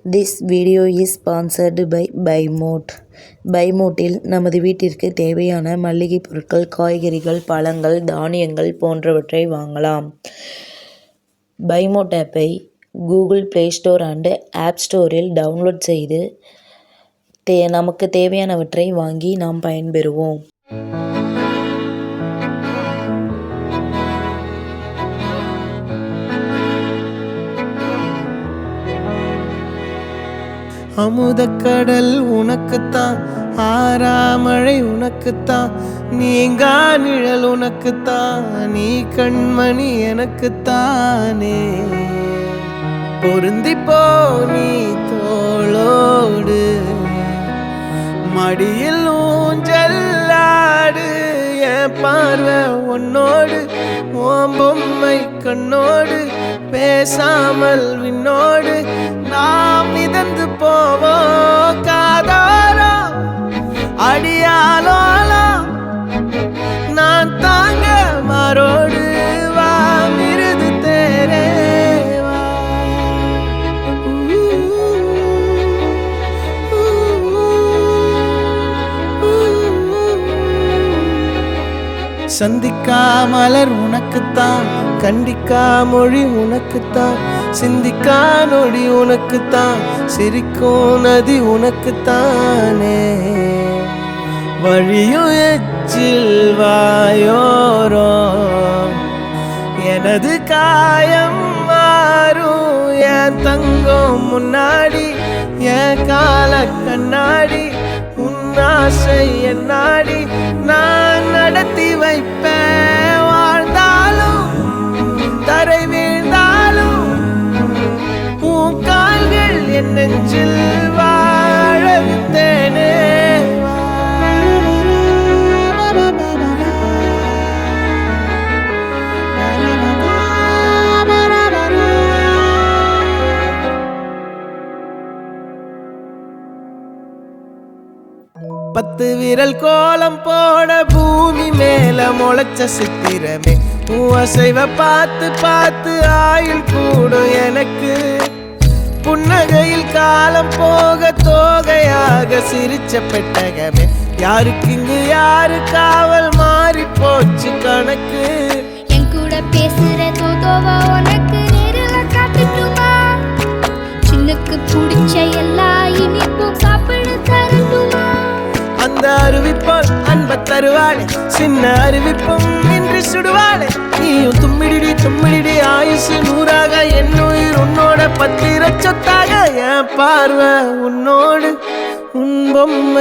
This video is sponsored by Buymote. பைமோட்டில் நமது வீட்டிற்கு தேவையான மளிகை பொருட்கள், காய்கறிகள், பழங்கள், தானியங்கள் போன்றவற்றை வாங்கலாம். பைமோட் ஆப்பை Google Play Store and app ஸ்டோரில் டவுன்லோட் செய்து நமக்கு தேவையானவற்றை வாங்கி நாம் பயன்பெறுவோம். அமுதக்கடல் உனக்குத்தான், ஆறாமழை உனக்குத்தான், நீங்கா நிழல் உனக்குத்தான், நீ கண்மணி எனக்குத்தானே. பொருந்திப்போ நீ தோளோடு, மடியில் ஊஞ்சல்லாடு, என் பார்வை உன்னோடு, ஓம் பொம்மை கண்ணோடு, பேசாமல் விண்ணோடு நாம் மிதந்து போவோம். காதாரோ அடியாலோலோ நான் தாங்க மாரோடு, வா மிருது தேரே வா. சந்திக்கா மலர் உனக்குத்தான், கண்டிக்கா மொழி உனக்குத்தான், சிந்திக்கா நொடி உனக்குத்தான், சிரிக்கும் நதி உனக்குத்தானே. வழியும் எச்சில் வாயோரோ எனது காயம் மாறும், என் தங்கம் முன்னாடி, என் கால கண்ணாடி, உன்னாசை என்னாடி நான் நடத்தி வைப்பேன். வாழ்ந்தாலும் தரை வீழ்ந்தாலும் உன் கால்கள் என் நெஞ்சில் வாழ விட்டேனே. பத்து விரல் கோலம் போட பூமி மேல முளைச்ச சித்திரமே, அசைவ பார்த்து பார்த்து ஆயுள் கூடும் எனக்கு. புன்னகையில் காலம் போக தோகையாக சிரிச்ச பெட்டகமே, யாருக்கு இங்கு யாரு காவல் மாறி போச்சு கணக்கு. என் கூட பேசுற தோதோவா உனக்கு நேரில் காட்டுட்டுமா, சின்னுக்கு பிடிச்ச எல்லா இனிப்பும் சாப்பிட தரட்டுமா. அந்த அறிவிப்பால் அன்ப தருவாளே, சின்ன அறிவிப்பும் இன்றி சுடுவாளே. நீயும் தும்மிடி தும்மிடி ஆயுசு நூறாக, என் உயிர் உன்னோட பத்திர சொத்தாக, என் பார்வை உன்னோடு, உன் பொம்மை